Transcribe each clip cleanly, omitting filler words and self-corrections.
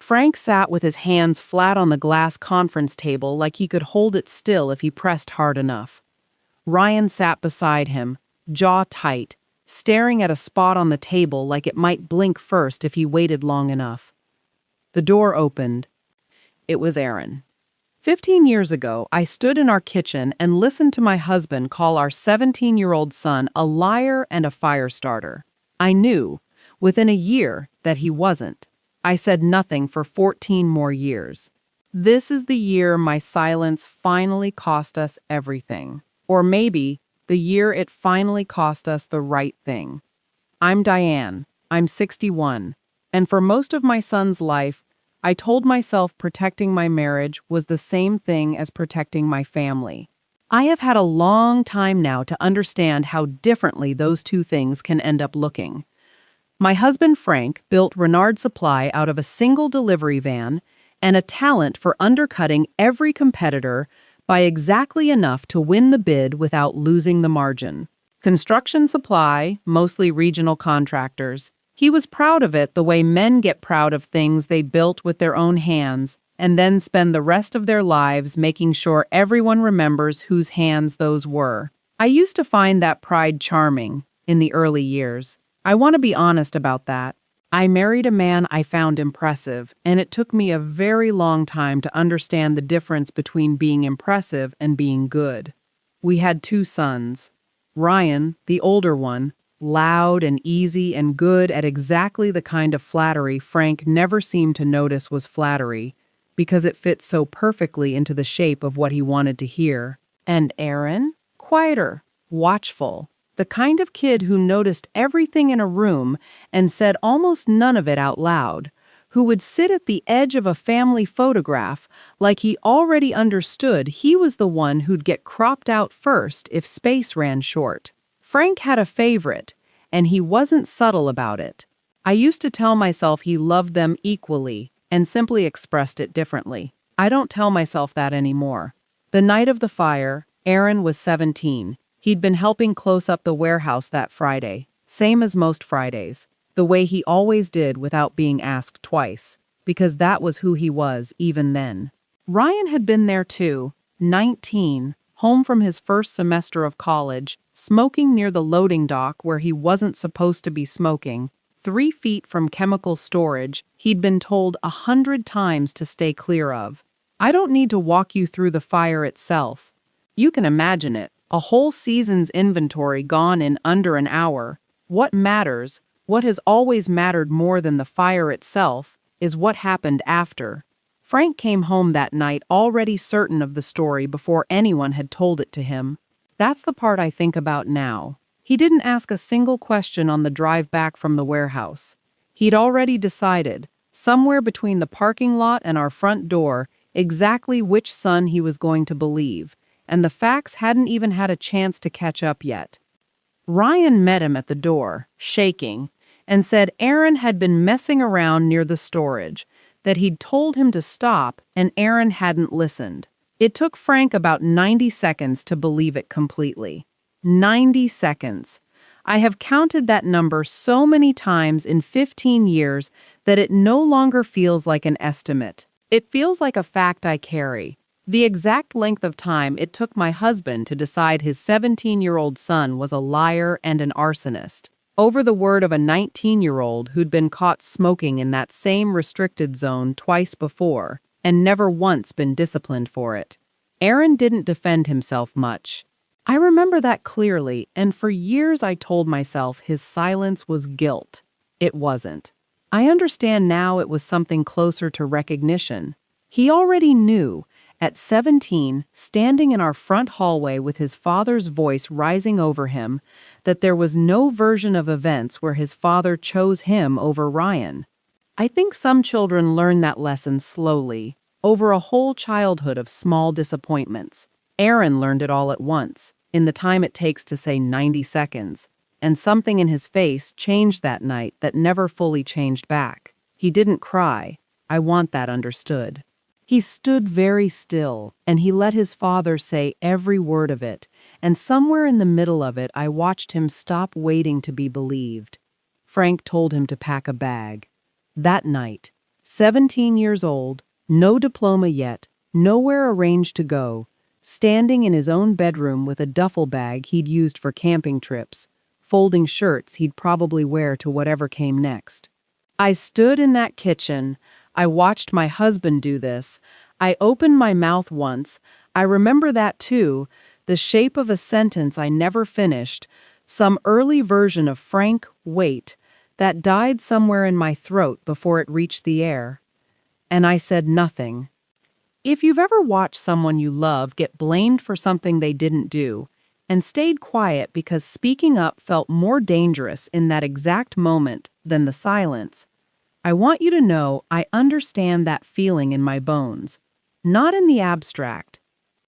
Frank sat with his hands flat on the glass conference table like he could hold it still if he pressed hard enough. Ryan sat beside him, jaw tight, staring at a spot on the table like it might blink first if he waited long enough. The door opened. It was Aaron. 15 years ago, I stood in our kitchen and listened to my husband call our 17-year-old son a liar and a fire starter. I knew, within a year, that he wasn't. I said nothing for 14 more years. This is the year my silence finally cost us everything. Or maybe the year it finally cost us the right thing. I'm Diane. I'm 61. And for most of my son's life, I told myself protecting my marriage was the same thing as protecting my family. I have had a long time now to understand how differently those two things can end up looking. My husband Frank built Renard Supply out of a single delivery van and a talent for undercutting every competitor by exactly enough to win the bid without losing the margin. Construction supply, mostly regional contractors. He was proud of it the way men get proud of things they built with their own hands and then spend the rest of their lives making sure everyone remembers whose hands those were. I used to find that pride charming in the early years. I want to be honest about that. I married a man I found impressive, and it took me a very long time to understand the difference between being impressive and being good. We had 2 sons. Ryan, the older one, loud and easy and good at exactly the kind of flattery Frank never seemed to notice was flattery, because it fit so perfectly into the shape of what he wanted to hear. And Aaron? Quieter, watchful, the kind of kid who noticed everything in a room and said almost none of it out loud, who would sit at the edge of a family photograph like he already understood he was the one who'd get cropped out first if space ran short. Frank had a favorite, and he wasn't subtle about it. I used to tell myself he loved them equally and simply expressed it differently. I don't tell myself that anymore. The night of the fire, Aaron was 17. He'd been helping close up the warehouse that Friday, same as most Fridays, the way he always did without being asked twice, because that was who he was even then. Ryan had been there too, 19, home from his first semester of college, smoking near the loading dock where he wasn't supposed to be smoking, 3 feet from chemical storage he'd been told 100 times to stay clear of. I don't need to walk you through the fire itself. You can imagine it, a whole season's inventory gone in under an hour. What matters, what has always mattered more than the fire itself, is what happened after. Frank came home that night already certain of the story before anyone had told it to him. That's the part I think about now. He didn't ask a single question on the drive back from the warehouse. He'd already decided, somewhere between the parking lot and our front door, exactly which son he was going to believe, and the facts hadn't even had a chance to catch up yet. Ryan met him at the door, shaking, and said Aaron had been messing around near the storage, that he'd told him to stop and Aaron hadn't listened. It took Frank about 90 seconds to believe it completely. 90 seconds. I have counted that number so many times in 15 years that it no longer feels like an estimate. It feels like a fact I carry. The exact length of time it took my husband to decide his 17-year-old son was a liar and an arsonist, over the word of a 19-year-old who'd been caught smoking in that same restricted zone twice before and never once been disciplined for it. Aaron didn't defend himself much. I remember that clearly, and for years I told myself his silence was guilt. It wasn't. I understand now it was something closer to recognition. He already knew, at 17, standing in our front hallway with his father's voice rising over him, that there was no version of events where his father chose him over Ryan. I think some children learn that lesson slowly, over a whole childhood of small disappointments. Aaron learned it all at once, in the time it takes to say 90 seconds, and something in his face changed that night that never fully changed back. He didn't cry. I want that understood. He stood very still, and he let his father say every word of it, and somewhere in the middle of it I watched him stop waiting to be believed. Frank told him to pack a bag. That night, 17 years old, no diploma yet, nowhere arranged to go, standing in his own bedroom with a duffel bag he'd used for camping trips, folding shirts he'd probably wear to whatever came next. I stood in that kitchen. I watched my husband do this. I opened my mouth once. I remember that too, the shape of a sentence I never finished, some early version of frank wait that died somewhere in my throat before it reached the air. And I said nothing. If you've ever watched someone you love get blamed for something they didn't do, and stayed quiet because speaking up felt more dangerous in that exact moment than the silence, I want you to know I understand that feeling in my bones. Not in the abstract.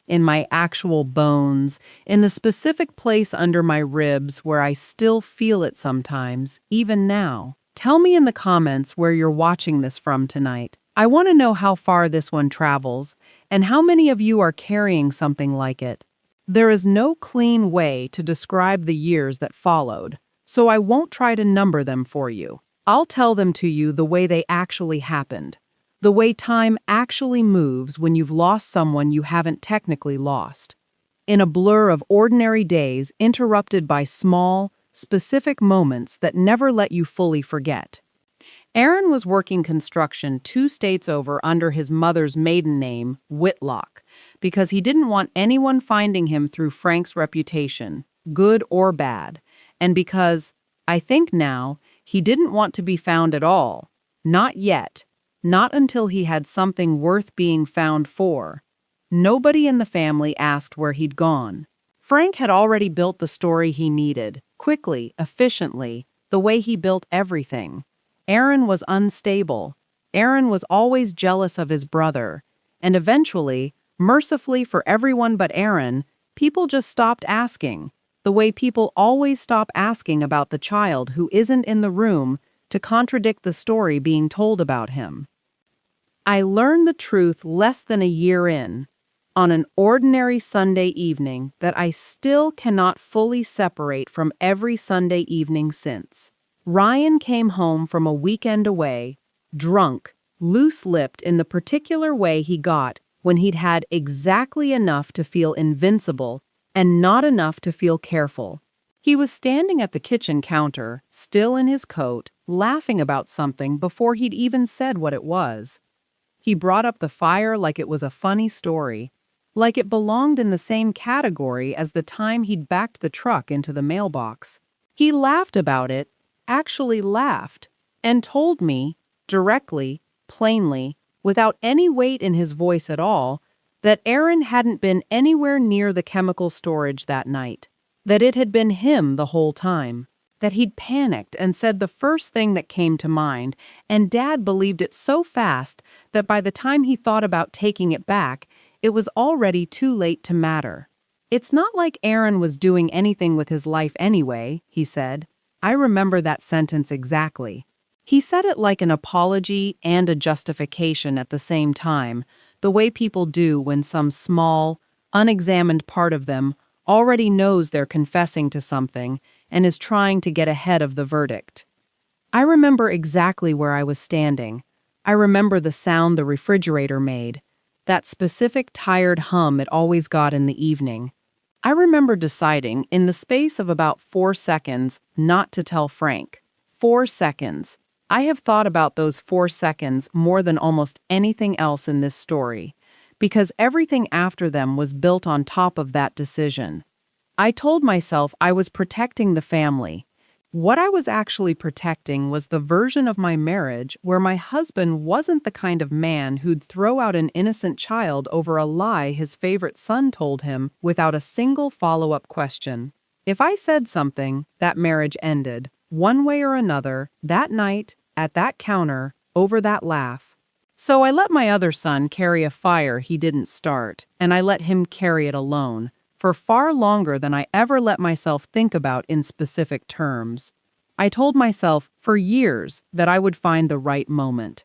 In my actual bones, in the specific place under my ribs where I still feel it sometimes, even now. Tell me in the comments where you're watching this from tonight. I want to know how far this one travels, and how many of you are carrying something like it. There is no clean way to describe the years that followed, so I won't try to number them for you. I'll tell them to you the way they actually happened. The way time actually moves when you've lost someone you haven't technically lost. In a blur of ordinary days interrupted by small, specific moments that never let you fully forget. Aaron was working construction 2 states over under his mother's maiden name, Whitlock, because he didn't want anyone finding him through Frank's reputation, good or bad, and because, I think now, he didn't want to be found at all. Not yet. Not until he had something worth being found for. Nobody in the family asked where he'd gone. Frank had already built the story he needed, quickly, efficiently, the way he built everything. Aaron was unstable. Aaron was always jealous of his brother. And eventually, mercifully for everyone but Aaron, people just stopped asking, the way people always stop asking about the child who isn't in the room to contradict the story being told about him. I learned the truth less than a year in, on an ordinary Sunday evening that I still cannot fully separate from every Sunday evening since. Ryan came home from a weekend away, drunk, loose-lipped in the particular way he got when he'd had exactly enough to feel invincible and not enough to feel careful. He was standing at the kitchen counter, still in his coat, laughing about something before he'd even said what it was. He brought up the fire like it was a funny story, like it belonged in the same category as the time he'd backed the truck into the mailbox. He laughed about it, actually laughed, and told me, directly, plainly, without any weight in his voice at all, that Aaron hadn't been anywhere near the chemical storage that night, that it had been him the whole time. That he'd panicked and said the first thing that came to mind, and Dad believed it so fast that by the time he thought about taking it back, it was already too late to matter. It's not like Aaron was doing anything with his life anyway, he said. I remember that sentence exactly. He said it like an apology and a justification at the same time, the way people do when some small, unexamined part of them already knows they're confessing to something and is trying to get ahead of the verdict. I remember exactly where I was standing. I remember the sound the refrigerator made, that specific tired hum it always got in the evening. I remember deciding, in the space of about 4 seconds, not to tell Frank. 4 seconds. I have thought about those 4 seconds more than almost anything else in this story, because everything after them was built on top of that decision. I told myself I was protecting the family. What I was actually protecting was the version of my marriage where my husband wasn't the kind of man who'd throw out an innocent child over a lie his favorite son told him without a single follow-up question. If I said something, that marriage ended, one way or another, that night, at that counter, over that laugh. So I let my other son carry a fire he didn't start, and I let him carry it alone, for far longer than I ever let myself think about in specific terms. I told myself for years that I would find the right moment.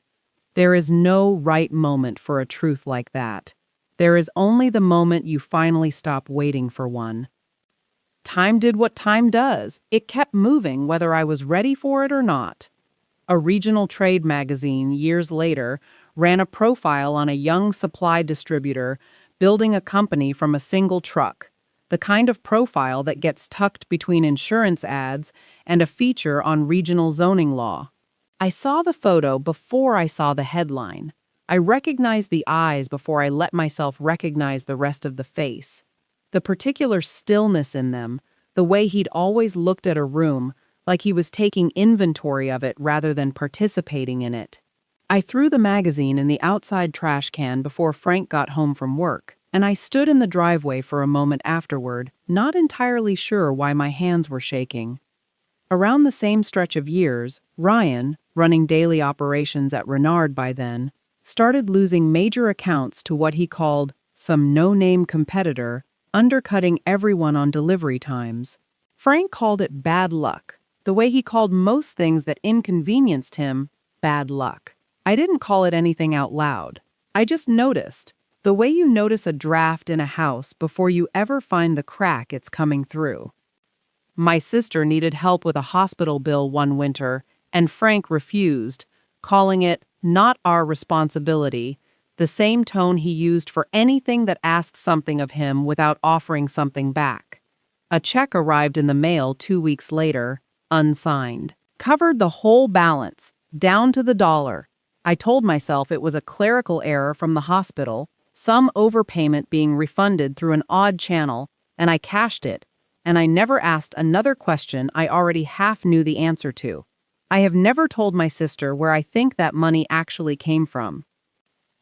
There is no right moment for a truth like that. There is only the moment you finally stop waiting for one. Time did what time does. It kept moving whether I was ready for it or not. A regional trade magazine, years later, ran a profile on a young supply distributor building a company from a single truck, the kind of profile that gets tucked between insurance ads and a feature on regional zoning law. I saw the photo before I saw the headline. I recognized the eyes before I let myself recognize the rest of the face. The particular stillness in them, the way he'd always looked at a room, like he was taking inventory of it rather than participating in it. I threw the magazine in the outside trash can before Frank got home from work, and I stood in the driveway for a moment afterward, not entirely sure why my hands were shaking. Around the same stretch of years, Ryan, running daily operations at Renard by then, started losing major accounts to what he called some no-name competitor, undercutting everyone on delivery times. Frank called it bad luck, the way he called most things that inconvenienced him bad luck. I didn't call it anything out loud. I just noticed, the way you notice a draft in a house before you ever find the crack it's coming through. My sister needed help with a hospital bill one winter, and Frank refused, calling it not our responsibility, the same tone he used for anything that asked something of him without offering something back. A check arrived in the mail 2 weeks later, unsigned. Covered the whole balance, down to the dollar. I told myself it was a clerical error from the hospital, some overpayment being refunded through an odd channel, and I cashed it, and I never asked another question I already half knew the answer to. I have never told my sister where I think that money actually came from.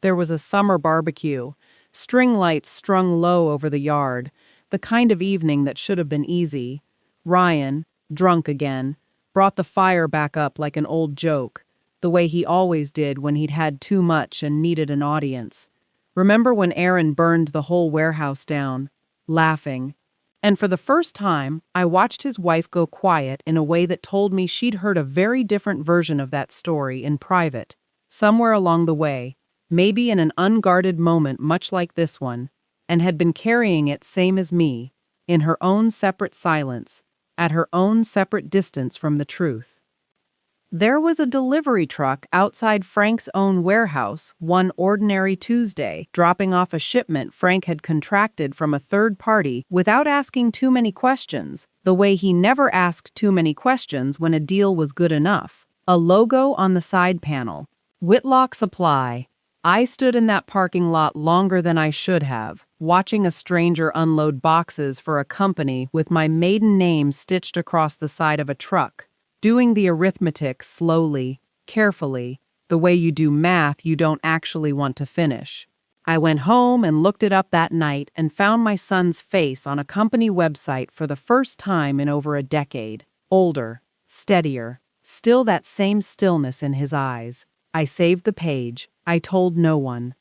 There was a summer barbecue, string lights strung low over the yard, the kind of evening that should have been easy. Ryan, drunk again, brought the fire back up like an old joke, the way he always did when he'd had too much and needed an audience. Remember when Aaron burned the whole warehouse down, laughing? And for the first time, I watched his wife go quiet in a way that told me she'd heard a very different version of that story in private, somewhere along the way, maybe in an unguarded moment much like this one, and had been carrying it same as me, in her own separate silence, at her own separate distance from the truth. There was a delivery truck outside Frank's own warehouse one ordinary Tuesday, dropping off a shipment Frank had contracted from a third party without asking too many questions, the way he never asked too many questions when a deal was good enough. A logo on the side panel. Whitlock Supply. I stood in that parking lot longer than I should have, watching a stranger unload boxes for a company with my maiden name stitched across the side of a truck. Doing the arithmetic slowly, carefully, the way you do math you don't actually want to finish. I went home and looked it up that night and found my son's face on a company website for the first time in over a decade. Older, steadier, still that same stillness in his eyes. I saved the page. I told no one.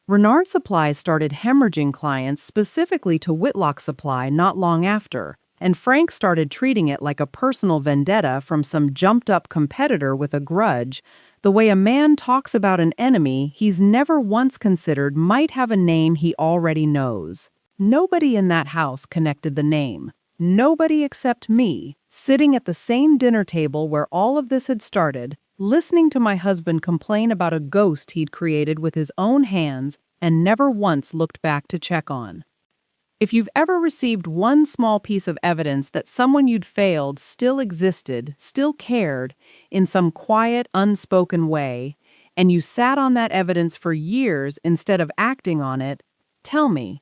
Renard Supply started hemorrhaging clients specifically to Whitlock Supply not long after, and Frank started treating it like a personal vendetta from some jumped-up competitor with a grudge, the way a man talks about an enemy he's never once considered might have a name he already knows. Nobody in that house connected the name. Nobody except me, sitting at the same dinner table where all of this had started, listening to my husband complain about a ghost he'd created with his own hands and never once looked back to check on. If you've ever received one small piece of evidence that someone you'd failed still existed, still cared, in some quiet, unspoken way, and you sat on that evidence for years instead of acting on it, tell me.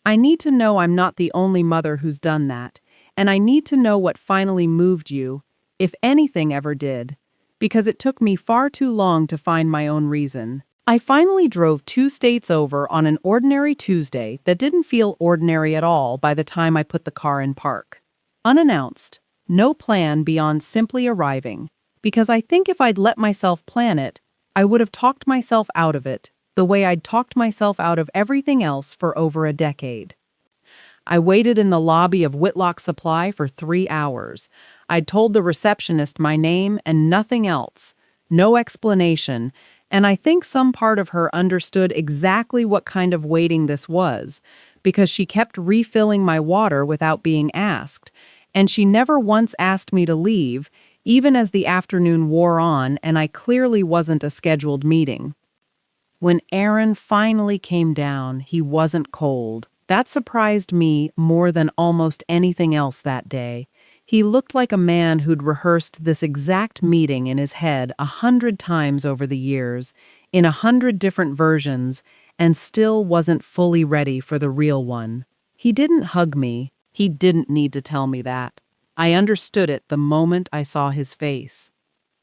I need to know I'm not the only mother who's done that, and I need to know what finally moved you, if anything ever did, because it took me far too long to find my own reason. I finally drove 2 states over on an ordinary Tuesday that didn't feel ordinary at all by the time I put the car in park. Unannounced, no plan beyond simply arriving, because I think if I'd let myself plan it, I would have talked myself out of it, the way I'd talked myself out of everything else for over a decade. I waited in the lobby of Whitlock Supply for 3 hours. I'd told the receptionist my name and nothing else, no explanation, and I think some part of her understood exactly what kind of waiting this was, because she kept refilling my water without being asked, and she never once asked me to leave, even as the afternoon wore on and I clearly wasn't a scheduled meeting. When Aaron finally came down, he wasn't cold. That surprised me more than almost anything else that day. He looked like a man who'd rehearsed this exact meeting in his head 100 times over the years, in 100 different versions, and still wasn't fully ready for the real one. He didn't hug me. He didn't need to tell me that. I understood it the moment I saw his face.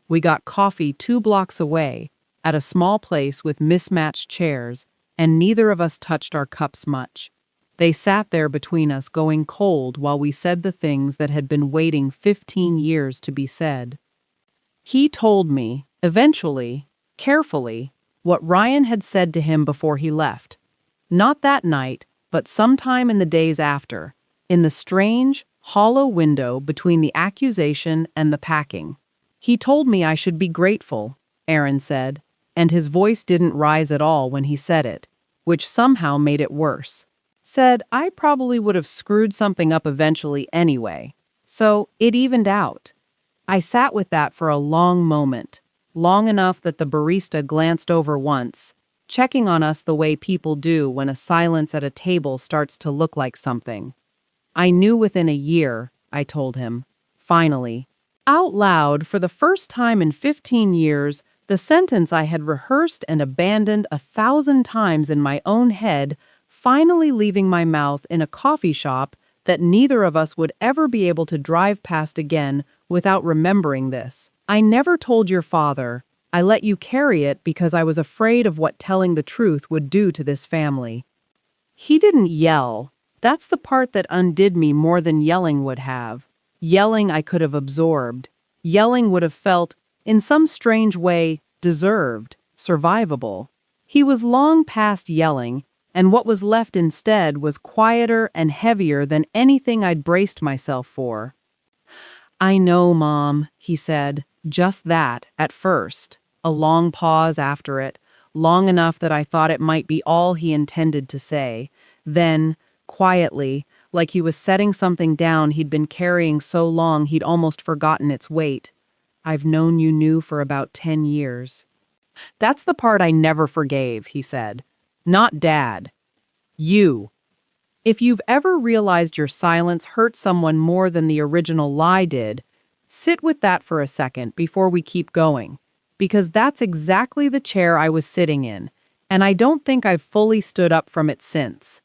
We got coffee 2 blocks away, at a small place with mismatched chairs, and neither of us touched our cups much. They sat there between us going cold while we said the things that had been waiting 15 years to be said. He told me, eventually, carefully, what Ryan had said to him before he left. Not that night, but sometime in the days after, in the strange, hollow window between the accusation and the packing. He told me I should be grateful, Aaron said, and his voice didn't rise at all when he said it, which somehow made it worse. Said I probably would have screwed something up eventually anyway, so it evened out. I sat with that for a long moment, long enough that the barista glanced over once, checking on us the way people do when a silence at a table starts to look like something. I knew within a year, I told him, finally, out loud for the first time in 15 years, the sentence I had rehearsed and abandoned 1,000 times in my own head, finally leaving my mouth in a coffee shop that neither of us would ever be able to drive past again without remembering this. I never told your father. I let you carry it because I was afraid of what telling the truth would do to this family. He didn't yell. That's the part that undid me more than yelling would have. Yelling I could have absorbed. Yelling would have felt, in some strange way, deserved, survivable. He was long past yelling, and what was left instead was quieter and heavier than anything I'd braced myself for. I know, Mom, he said, just that, at first. A long pause after it, long enough that I thought it might be all he intended to say. Then, quietly, like he was setting something down he'd been carrying so long he'd almost forgotten its weight. I've known you knew for about 10 years. That's the part I never forgave, he said. Not Dad. You. If you've ever realized your silence hurt someone more than the original lie did, sit with that for a second before we keep going, because that's exactly the chair I was sitting in, and I don't think I've fully stood up from it since.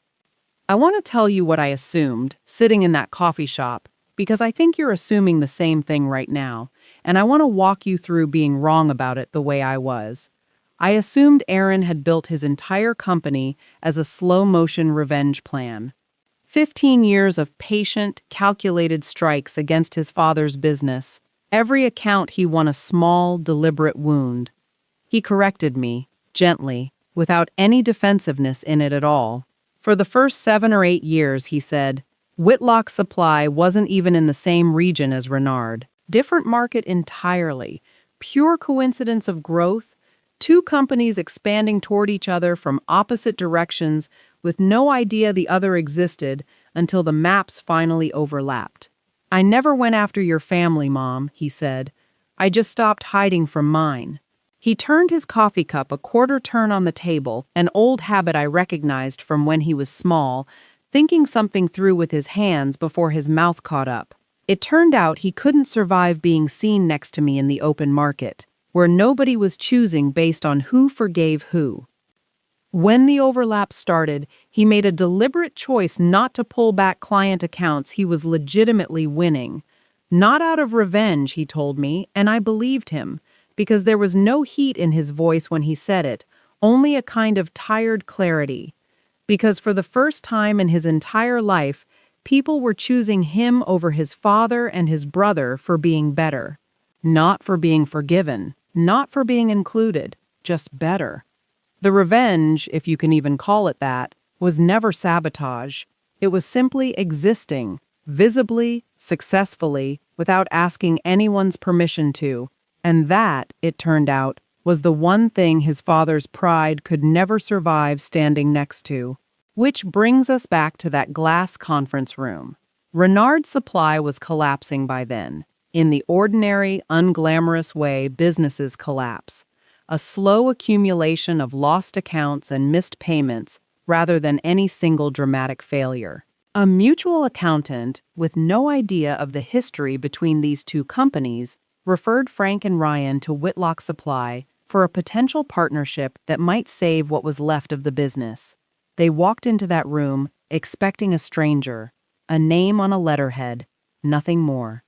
I want to tell you what I assumed, sitting in that coffee shop, because I think you're assuming the same thing right now, and I want to walk you through being wrong about it the way I was. I assumed Aaron had built his entire company as a slow-motion revenge plan. 15 years of patient, calculated strikes against his father's business. Every account he won a small, deliberate wound. He corrected me, gently, without any defensiveness in it at all. For the first 7 or 8 years, he said, Whitlock Supply wasn't even in the same region as Renard. Different market entirely. Pure coincidence of growth. 2 companies expanding toward each other from opposite directions with no idea the other existed until the maps finally overlapped. I never went after your family, Mom, he said. I just stopped hiding from mine. He turned his coffee cup a quarter turn on the table, an old habit I recognized from when he was small, thinking something through with his hands before his mouth caught up. It turned out he couldn't survive being seen next to me in the open market, where nobody was choosing based on who forgave who. When the overlap started, he made a deliberate choice not to pull back client accounts he was legitimately winning. Not out of revenge, he told me, and I believed him, because there was no heat in his voice when he said it, only a kind of tired clarity. Because for the first time in his entire life, people were choosing him over his father and his brother for being better. Not for being forgiven, not for being included, just better. The revenge, if you can even call it that, was never sabotage. It was simply existing, visibly, successfully, without asking anyone's permission to. And that, it turned out, was the one thing his father's pride could never survive standing next to. Which brings us back to that glass conference room. Renard Supply was collapsing by then. In the ordinary, unglamorous way businesses collapse, a slow accumulation of lost accounts and missed payments rather than any single dramatic failure. A mutual accountant, with no idea of the history between these two companies, referred Frank and Ryan to Whitlock Supply for a potential partnership that might save what was left of the business. They walked into that room expecting a stranger, a name on a letterhead, nothing more.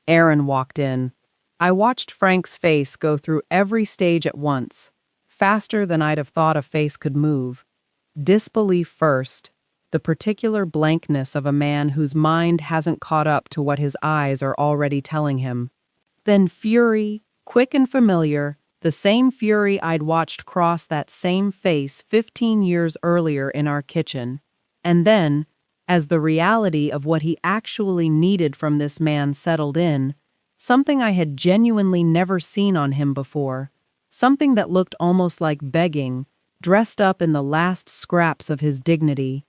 Aaron walked in. I watched Frank's face go through every stage at once, faster than I'd have thought a face could move. Disbelief first, the particular blankness of a man whose mind hasn't caught up to what his eyes are already telling him. Then fury, quick and familiar, the same fury I'd watched cross that same face 15 years earlier in our kitchen. And then, as the reality of what he actually needed from this man settled in, something I had genuinely never seen on him before, something that looked almost like begging, dressed up in the last scraps of his dignity.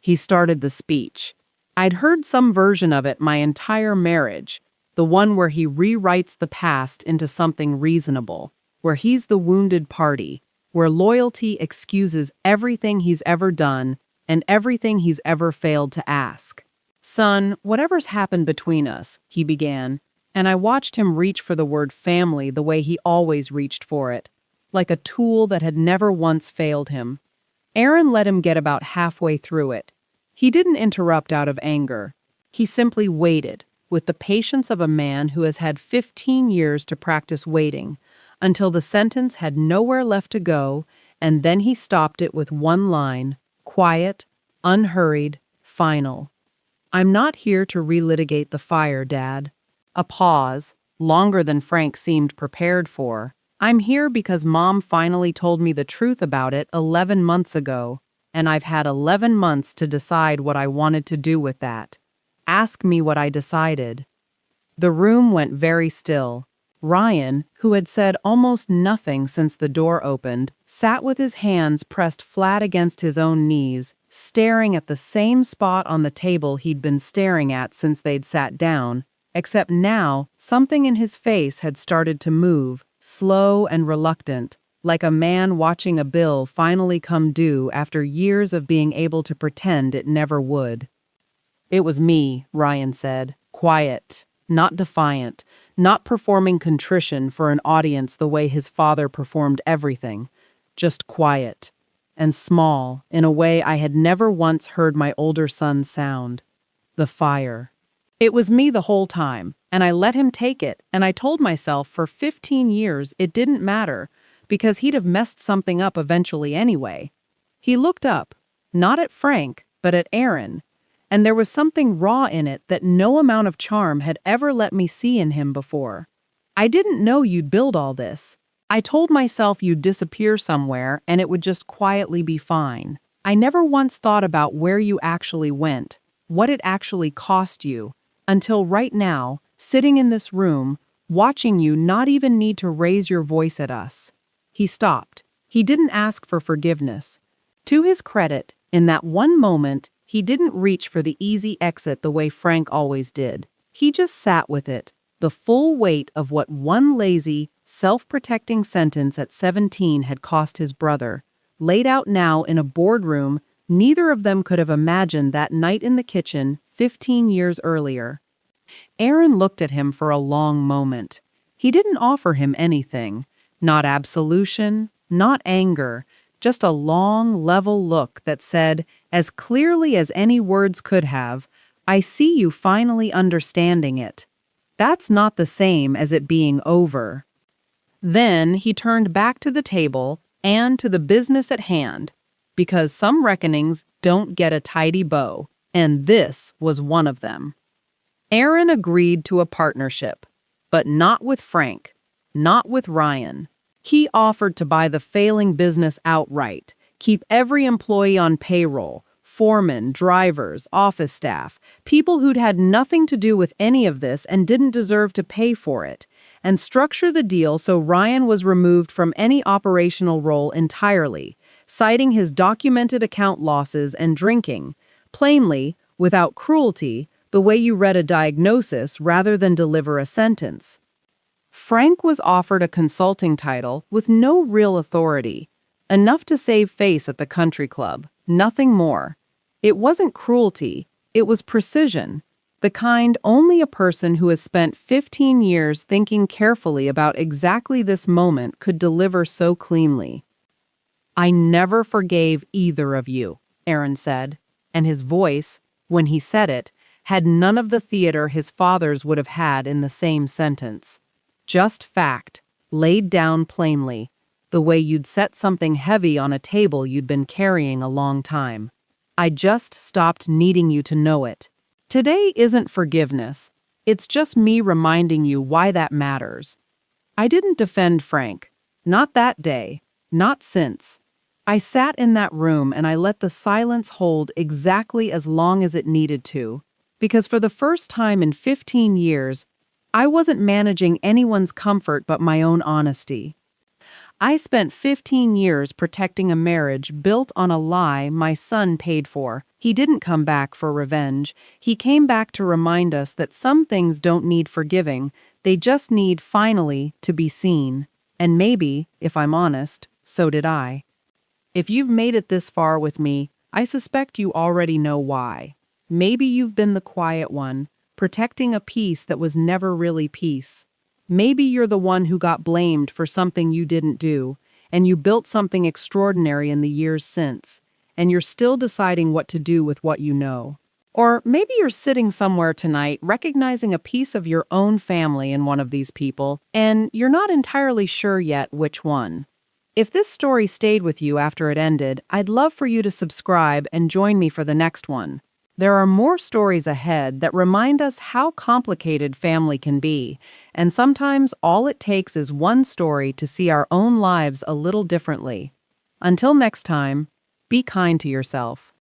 He started the speech. I'd heard some version of it my entire marriage, the one where he rewrites the past into something reasonable, where he's the wounded party, where loyalty excuses everything he's ever done and everything he's ever failed to ask. Son, whatever's happened between us, he began, and I watched him reach for the word family the way he always reached for it, like a tool that had never once failed him. Aaron let him get about halfway through it. He didn't interrupt out of anger. He simply waited, with the patience of a man who has had 15 years to practice waiting, until the sentence had nowhere left to go, and then he stopped it with one line, quiet, unhurried, final. I'm not here to relitigate the fire, Dad. A pause, longer than Frank seemed prepared for. I'm here because Mom finally told me the truth about it 11 months ago, and I've had 11 months to decide what I wanted to do with that. Ask me what I decided. The room went very still. Ryan, who had said almost nothing since the door opened, sat with his hands pressed flat against his own knees, staring at the same spot on the table he'd been staring at since they'd sat down, except now something in his face had started to move, slow and reluctant, like a man watching a bill finally come due after years of being able to pretend it never would. It was me, Ryan said, quiet, not defiant, not performing contrition for an audience the way his father performed everything, just quiet and small in a way I had never once heard my older son sound. The fire. It was me the whole time, and I let him take it, and I told myself for 15 years it didn't matter, because he'd have messed something up eventually anyway. He looked up, not at Frank, but at Aaron, and there was something raw in it that no amount of charm had ever let me see in him before. I didn't know you'd build all this. I told myself you'd disappear somewhere and it would just quietly be fine. I never once thought about where you actually went, what it actually cost you, until right now, sitting in this room, watching you not even need to raise your voice at us. He stopped. He didn't ask for forgiveness. To his credit, in that one moment, he didn't reach for the easy exit the way Frank always did. He just sat with it, the full weight of what one lazy, self-protecting sentence at 17 had cost his brother, laid out now in a boardroom neither of them could have imagined that night in the kitchen 15 years earlier. Aaron looked at him for a long moment. He didn't offer him anything. Not absolution, not anger, just a long, level look that said, as clearly as any words could have, I see you finally understanding it. That's not the same as it being over. Then he turned back to the table and to the business at hand, because some reckonings don't get a tidy bow, and this was one of them. Aaron agreed to a partnership, but not with Frank, not with Ryan. He offered to buy the failing business outright, keep every employee on payroll, foremen, drivers, office staff, people who'd had nothing to do with any of this and didn't deserve to pay for it, and structure the deal so Ryan was removed from any operational role entirely, citing his documented account losses and drinking. Plainly, without cruelty, the way you read a diagnosis rather than deliver a sentence. Frank was offered a consulting title with no real authority, enough to save face at the country club, nothing more. It wasn't cruelty, it was precision, the kind only a person who has spent 15 years thinking carefully about exactly this moment could deliver so cleanly. "I never forgave either of you," Aaron said, and his voice, when he said it, had none of the theater his father's would have had in the same sentence. Just fact, laid down plainly, the way you'd set something heavy on a table you'd been carrying a long time. "I just stopped needing you to know it. Today isn't forgiveness. It's just me reminding you why that matters. I didn't defend Frank. Not that day. Not since. I sat in that room and I let the silence hold exactly as long as it needed to, because for the first time in 15 years, I wasn't managing anyone's comfort but my own honesty. I spent 15 years protecting a marriage built on a lie my son paid for. He didn't come back for revenge. He came back to remind us that some things don't need forgiving. They just need, finally, to be seen. And maybe, if I'm honest, so did I. If you've made it this far with me, I suspect you already know why. Maybe you've been the quiet one, protecting a peace that was never really peace. Maybe you're the one who got blamed for something you didn't do, and you built something extraordinary in the years since, and you're still deciding what to do with what you know. Or maybe you're sitting somewhere tonight recognizing a piece of your own family in one of these people, and you're not entirely sure yet which one. If this story stayed with you after it ended, I'd love for you to subscribe and join me for the next one. There are more stories ahead that remind us how complicated family can be, and sometimes all it takes is one story to see our own lives a little differently. Until next time, be kind to yourself.